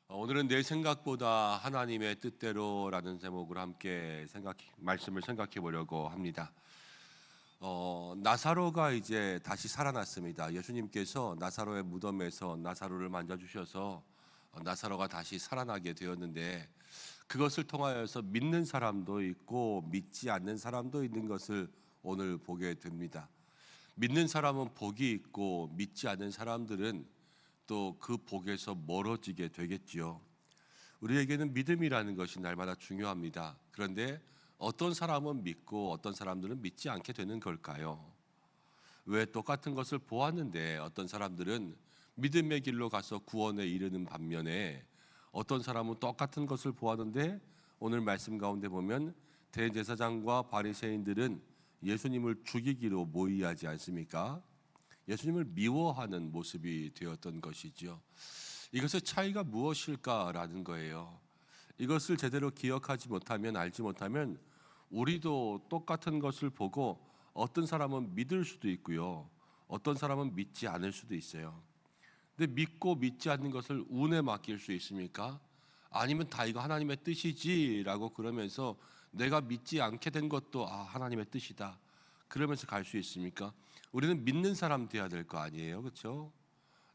오늘은 내 생각보다 하나님의 뜻대로라는 제목으로 함께 말씀을 생각해 보려고 합니다. 나사로가 이제 다시 살아났습니다. 예수님께서 나사로의 무덤에서 나사로를 만져주셔서 나사로가 다시 살아나게 되었는데, 그것을 통하여서 믿는 사람도 있고 믿지 않는 사람도 있는 것을 오늘 보게 됩니다. 믿는 사람은 복이 있고 믿지 않는 사람들은 또 그 복에서 멀어지게 되겠지요. 우리에게는 믿음이라는 것이 날마다 중요합니다. 그런데 어떤 사람은 믿고 어떤 사람들은 믿지 않게 되는 걸까요? 왜 똑같은 것을 보았는데 어떤 사람들은 믿음의 길로 가서 구원에 이르는 반면에 어떤 사람은 똑같은 것을 보았는데, 오늘 말씀 가운데 보면 대제사장과 바리새인들은 예수님을 죽이기로 모의하지 않습니까? 예수님을 미워하는 모습이 되었던 것이죠. 이것의 차이가 무엇일까라는 거예요. 이것을 제대로 기억하지 못하면, 알지 못하면 우리도 똑같은 것을 보고 어떤 사람은 믿을 수도 있고요, 어떤 사람은 믿지 않을 수도 있어요. 근데 믿고 믿지 않는 것을 운에 맡길 수 있습니까? 아니면 다 이거 하나님의 뜻이지라고 그러면서 내가 믿지 않게 된 것도 하나님의 뜻이다 그러면서 갈 수 있습니까? 우리는 믿는 사람 돼야 될 거 아니에요, 그렇죠?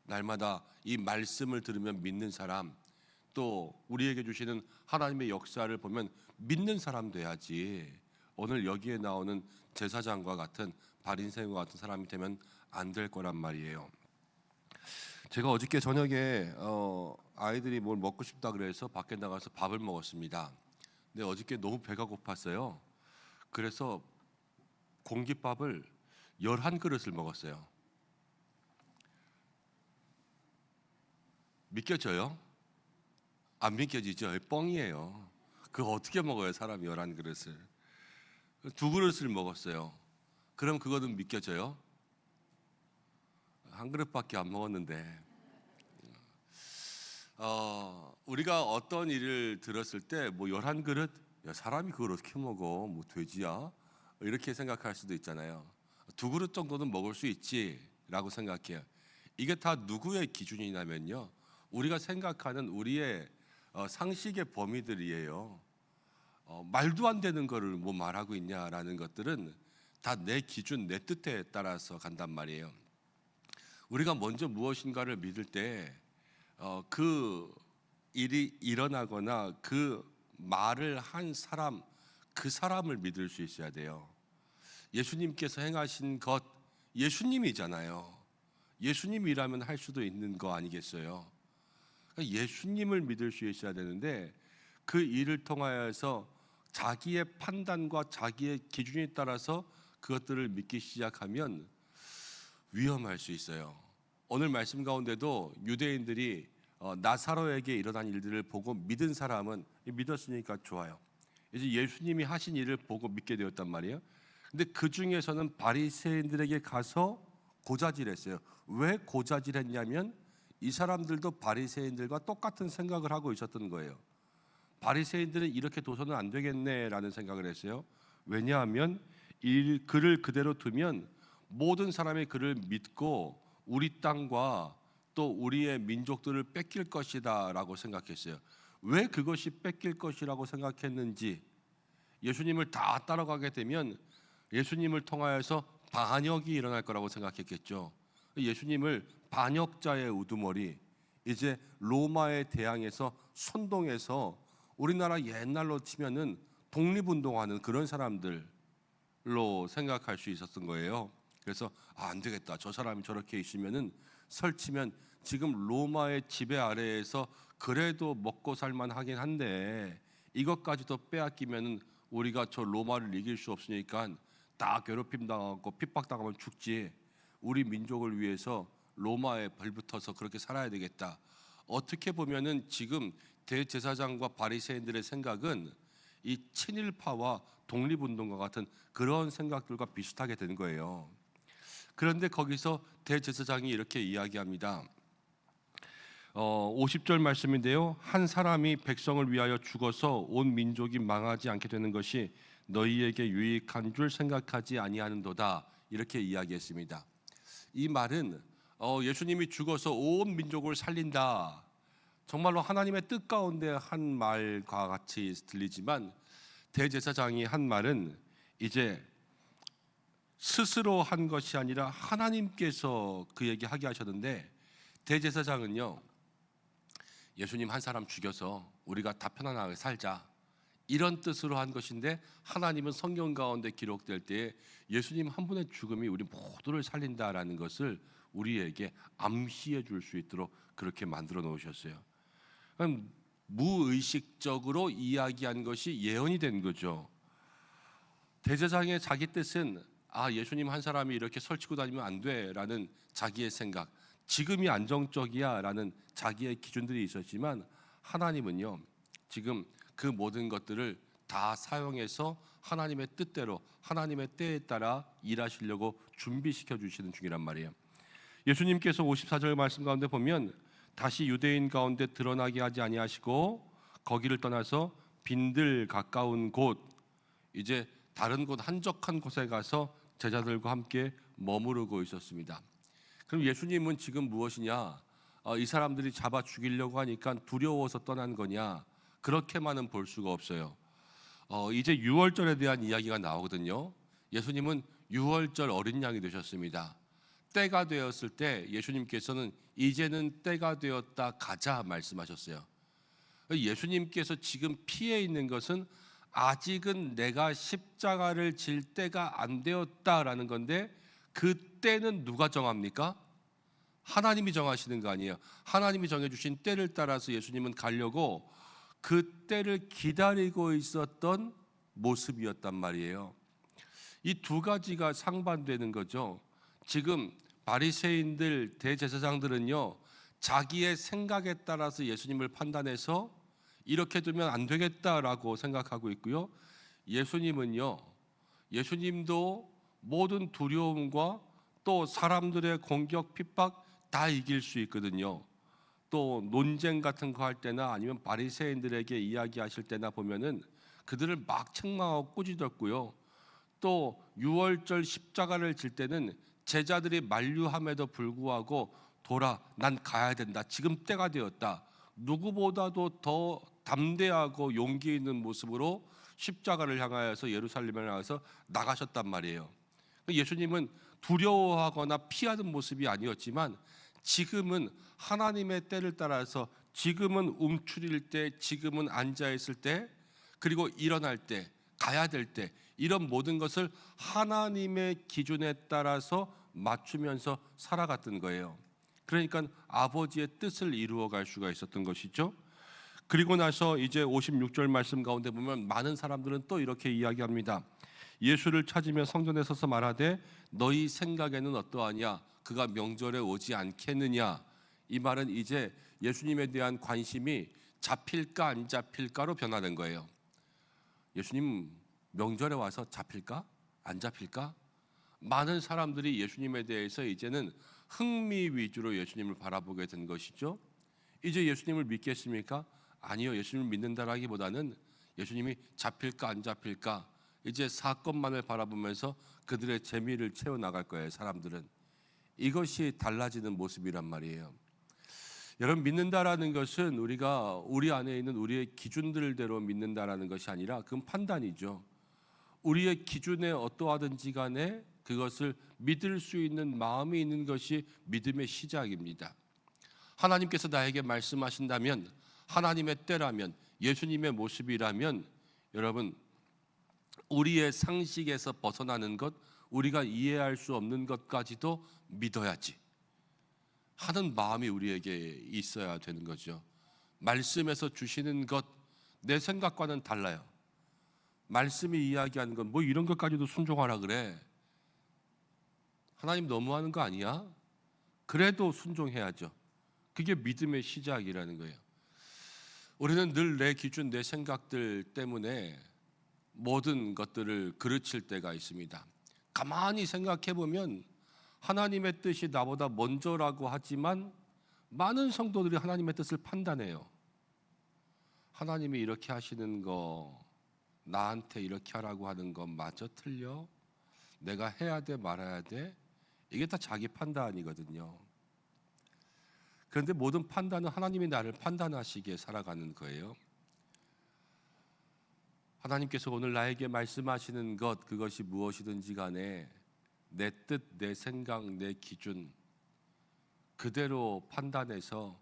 날마다 이 말씀을 들으면 믿는 사람, 또 우리에게 주시는 하나님의 역사를 보면 믿는 사람 돼야지, 오늘 여기에 나오는 제사장과 같은 바리새인과 같은 사람이 되면 안 될 거란 말이에요. 제가 어저께 저녁에 아이들이 뭘 먹고 싶다 그래서 밖에 나가서 밥을 먹었습니다. 근데 어저께 너무 배가 고팠어요. 그래서 공깃밥을 11그릇을 먹었어요. 믿겨져요? 안 믿겨지죠? 뻥이에요. 그거 어떻게 먹어요, 사람이 11그릇을. 2그릇을 먹었어요. 그럼 그거는 믿겨져요? 한 그릇밖에 안 먹었는데. 우리가 어떤 일을 들었을 때 11그릇? 야, 사람이 그걸 어떻게 먹어? 뭐 돼지야? 이렇게 생각할 수도 있잖아요. 2그릇 정도는 먹을 수 있지라고 생각해요. 이게 다 누구의 기준이냐면요, 우리가 생각하는 우리의 상식의 범위들이에요. 말도 안 되는 거를 뭐 말하고 있냐라는 것들은 다 내 기준, 내 뜻에 따라서 간단 말이에요. 우리가 먼저 무엇인가를 믿을 때 그 일이 일어나거나 그 말을 한 사람, 그 사람을 믿을 수 있어야 돼요. 예수님께서 행하신 것, 예수님이잖아요. 예수님이라면 할 수도 있는 거 아니겠어요? 그러니까 예수님을 믿을 수 있어야 되는데, 그 일을 통하여서 자기의 판단과 자기의 기준에 따라서 그것들을 믿기 시작하면 위험할 수 있어요. 오늘 말씀 가운데도 유대인들이 나사로에게 일어난 일들을 보고 믿은 사람은 믿었으니까 좋아요. 이제 예수님이 하신 일을 보고 믿게 되었단 말이에요. 근데 그 중에서는 바리새인들에게 가서 고자질했어요. 왜 고자질했냐면 이 사람들도 바리새인들과 똑같은 생각을 하고 있었던 거예요. 바리새인들은 이렇게 둬서는 안 되겠네라는 생각을 했어요. 왜냐하면 그를 그대로 두면 모든 사람이 그를 믿고 우리 땅과 또 우리의 민족들을 뺏길 것이다 라고 생각했어요. 왜 그것이 뺏길 것이라고 생각했는지, 예수님을 다 따라가게 되면 예수님을 통하여서 반역이 일어날 거라고 생각했겠죠. 예수님을 반역자의 우두머리, 이제 로마에 대항해서 선동해서 우리나라 옛날로 치면은 독립운동하는 그런 사람들로 생각할 수 있었던 거예요. 그래서 안 되겠다, 저 사람이 저렇게 있으면은 설치면 지금 로마의 지배 아래에서 그래도 먹고 살만 하긴 한데 이것까지도 빼앗기면 우리가 저 로마를 이길 수 없으니까 다 괴롭힘 당하고 핍박 당하면 죽지, 우리 민족을 위해서 로마에 벌붙어서 그렇게 살아야 되겠다. 어떻게 보면은 지금 대제사장과 바리새인들의 생각은 이 친일파와 독립운동과 같은 그런 생각들과 비슷하게 된 거예요. 그런데 거기서 대제사장이 이렇게 이야기합니다. 50절 말씀인데요, 한 사람이 백성을 위하여 죽어서 온 민족이 망하지 않게 되는 것이 너희에게 유익한 줄 생각하지 아니하는도다, 이렇게 이야기했습니다. 이 말은 예수님이 죽어서 온 민족을 살린다, 정말로 하나님의 뜻 가운데 한 말과 같이 들리지만 대제사장이 한 말은 이제 스스로 한 것이 아니라 하나님께서 그에게 하게 하셨는데, 대제사장은요, 예수님 한 사람 죽여서 우리가 다 편안하게 살자, 이런 뜻으로 한 것인데, 하나님은 성경 가운데 기록될 때에 예수님 한 분의 죽음이 우리 모두를 살린다라는 것을 우리에게 암시해 줄 수 있도록 그렇게 만들어 놓으셨어요. 그럼 무의식적으로 이야기한 것이 예언이 된 거죠. 대제사장의 자기 뜻은 예수님 한 사람이 이렇게 설치고 다니면 안 돼라는 자기의 생각, 지금이 안정적이야라는 자기의 기준들이 있었지만, 하나님은요, 지금 그 모든 것들을 다 사용해서 하나님의 뜻대로 하나님의 때에 따라 일하시려고 준비시켜 주시는 중이란 말이에요. 예수님께서 54절 말씀 가운데 보면 다시 유대인 가운데 드러나게 하지 아니하시고 거기를 떠나서 빈들 가까운 곳, 이제 다른 곳 한적한 곳에 가서 제자들과 함께 머무르고 있었습니다. 그럼 예수님은 지금 무엇이냐? 이 사람들이 잡아 죽이려고 하니까 두려워서 떠난 거냐? 그렇게만은 볼 수가 없어요. 이제 유월절에 대한 이야기가 나오거든요. 예수님은 유월절 어린 양이 되셨습니다. 때가 되었을 때 예수님께서는 이제는 때가 되었다 가자 말씀하셨어요. 예수님께서 지금 피해 있는 것은 아직은 내가 십자가를 질 때가 안 되었다라는 건데, 그 때는 누가 정합니까? 하나님이 정하시는 거 아니에요. 하나님이 정해주신 때를 따라서 예수님은 가려고 그 때를 기다리고 있었던 모습이었단 말이에요. 이 두 가지가 상반되는 거죠. 지금 바리새인들, 대제사장들은요, 자기의 생각에 따라서 예수님을 판단해서 이렇게 두면 안 되겠다라고 생각하고 있고요. 예수님은요, 예수님도 모든 두려움과 또 사람들의 공격, 핍박 다 이길 수 있거든요. 또 논쟁 같은 거 할 때나 아니면 바리새인들에게 이야기하실 때나 보면은 그들을 막 책망하고 꾸짖었고요. 또 유월절 십자가를 질 때는 제자들이 만류함에도 불구하고 돌아, 난 가야 된다, 지금 때가 되었다, 누구보다도 더 담대하고 용기 있는 모습으로 십자가를 향하여서 예루살렘을 향해서 나가셨단 말이에요. 예수님은 두려워하거나 피하는 모습이 아니었지만, 지금은 하나님의 때를 따라서, 지금은 움츠릴 때, 지금은 앉아있을 때, 그리고 일어날 때, 가야 될 때, 이런 모든 것을 하나님의 기준에 따라서 맞추면서 살아갔던 거예요. 그러니까 아버지의 뜻을 이루어갈 수가 있었던 것이죠. 그리고 나서 이제 56절 말씀 가운데 보면 많은 사람들은 또 이렇게 이야기합니다. 예수를 찾으며 성전에 서서 말하되 너희 생각에는 어떠하냐? 그가 명절에 오지 않겠느냐? 이 말은 이제 예수님에 대한 관심이 잡힐까 안 잡힐까로 변화된 거예요. 예수님 명절에 와서 잡힐까? 안 잡힐까? 많은 사람들이 예수님에 대해서 이제는 흥미 위주로 예수님을 바라보게 된 것이죠. 이제 예수님을 믿겠습니까? 아니요. 예수님을 믿는다라기보다는 예수님이 잡힐까 안 잡힐까, 이제 사건만을 바라보면서 그들의 재미를 채워나갈 거예요. 사람들은 이것이 달라지는 모습이란 말이에요. 여러분, 믿는다라는 것은 우리가 우리 안에 있는 우리의 기준들대로 믿는다라는 것이 아니라 그건 판단이죠. 우리의 기준에 어떠하든지 간에 그것을 믿을 수 있는 마음이 있는 것이 믿음의 시작입니다. 하나님께서 나에게 말씀하신다면, 하나님의 때라면, 예수님의 모습이라면, 여러분, 우리의 상식에서 벗어나는 것, 우리가 이해할 수 없는 것까지도 믿어야지 하는 마음이 우리에게 있어야 되는 거죠. 말씀에서 주시는 것, 내 생각과는 달라요. 말씀이 이야기하는 건 뭐 이런 것까지도 순종하라 그래? 하나님 너무하는 거 아니야? 그래도 순종해야죠. 그게 믿음의 시작이라는 거예요. 우리는 늘 내 기준, 내 생각들 때문에 모든 것들을 그르칠 때가 있습니다. 가만히 생각해 보면 하나님의 뜻이 나보다 먼저라고 하지만 많은 성도들이 하나님의 뜻을 판단해요. 하나님이 이렇게 하시는 거, 나한테 이렇게 하라고 하는 건 마저 틀려? 내가 해야 돼 말아야 돼? 이게 다 자기 판단이거든요. 그런데 모든 판단은 하나님이 나를 판단하시기에 살아가는 거예요. 하나님께서 오늘 나에게 말씀하시는 것, 그것이 무엇이든지 간에 내 뜻, 내 생각, 내 기준 그대로 판단해서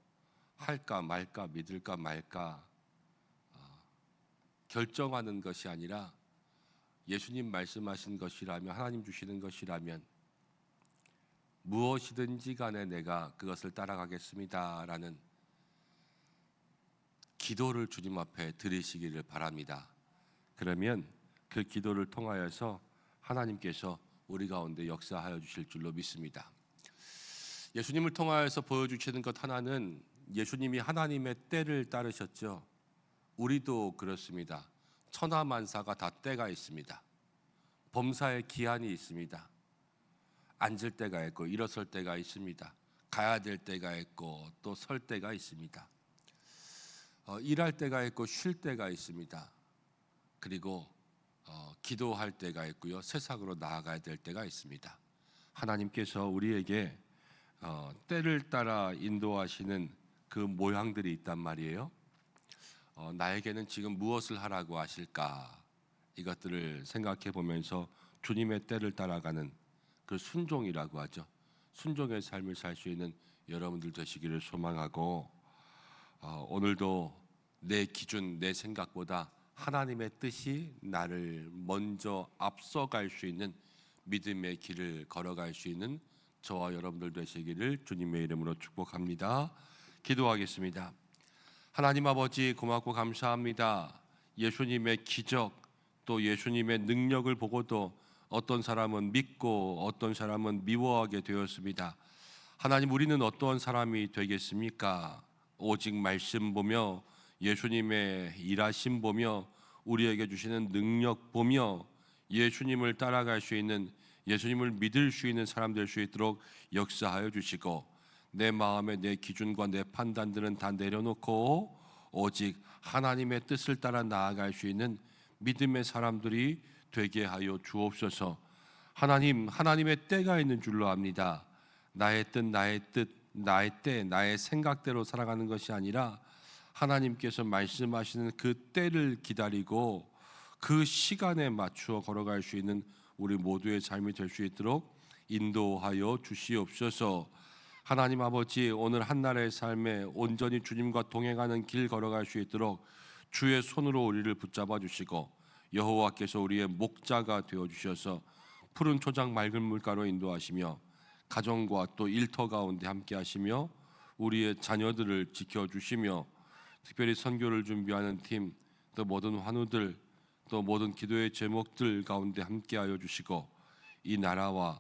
할까 말까, 믿을까 말까 결정하는 것이 아니라 예수님 말씀하신 것이라면, 하나님 주시는 것이라면 무엇이든지 간에 내가 그것을 따라가겠습니다 라는 기도를 주님 앞에 드리시기를 바랍니다. 그러면 그 기도를 통하여서 하나님께서 우리 가운데 역사하여 주실 줄로 믿습니다. 예수님을 통하여서 보여주시는 것 하나는, 예수님이 하나님의 때를 따르셨죠. 우리도 그렇습니다. 천하만사가 다 때가 있습니다. 범사의 기한이 있습니다. 앉을 때가 있고 일어설 때가 있습니다. 가야 될 때가 있고 또 설 때가 있습니다. 일할 때가 있고 쉴 때가 있습니다. 그리고 기도할 때가 있고요, 세상으로 나아가야 될 때가 있습니다. 하나님께서 우리에게 때를 따라 인도하시는 그 모양들이 있단 말이에요. 나에게는 지금 무엇을 하라고 하실까, 이것들을 생각해 보면서 주님의 때를 따라가는 그 순종이라고 하죠. 순종의 삶을 살 수 있는 여러분들 되시기를 소망하고, 오늘도 내 기준, 내 생각보다 하나님의 뜻이 나를 먼저 앞서갈 수 있는 믿음의 길을 걸어갈 수 있는 저와 여러분들 되시기를 주님의 이름으로 축복합니다. 기도하겠습니다. 하나님 아버지, 고맙고 감사합니다. 예수님의 기적, 또 예수님의 능력을 보고도 어떤 사람은 믿고 어떤 사람은 미워하게 되었습니다. 하나님, 우리는 어떠한 사람이 되겠습니까? 오직 말씀 보며, 예수님의 일하심 보며, 우리에게 주시는 능력 보며 예수님을 따라갈 수 있는, 예수님을 믿을 수 있는 사람 될 수 있도록 역사하여 주시고, 내 마음에 내 기준과 내 판단들은 다 내려놓고 오직 하나님의 뜻을 따라 나아갈 수 있는 믿음의 사람들이 되게 하여 주옵소서. 하나님, 하나님의 때가 있는 줄로 압니다. 나의 뜻, 나의 뜻, 나의 때, 나의 생각대로 살아가는 것이 아니라 하나님께서 말씀하시는 그 때를 기다리고 그 시간에 맞추어 걸어갈 수 있는 우리 모두의 삶이 될 수 있도록 인도하여 주시옵소서. 하나님 아버지, 오늘 한날의 삶에 온전히 주님과 동행하는 길 걸어갈 수 있도록 주의 손으로 우리를 붙잡아 주시고, 여호와께서 우리의 목자가 되어 주셔서 푸른 초장 맑은 물가로 인도하시며 가정과 또 일터 가운데 함께 하시며 우리의 자녀들을 지켜주시며, 특별히 선교를 준비하는 팀, 또 모든 환우들, 또 모든 기도의 제목들 가운데 함께하여 주시고, 이 나라와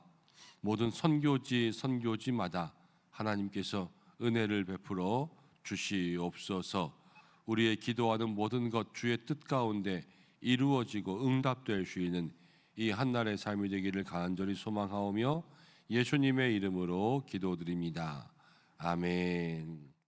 모든 선교지마다 하나님께서 은혜를 베풀어 주시옵소서. 우리의 기도하는 모든 것 주의 뜻 가운데 이루어지고 응답될 수 있는 이 한날의 삶이 되기를 간절히 소망하오며 예수님의 이름으로 기도드립니다. 아멘.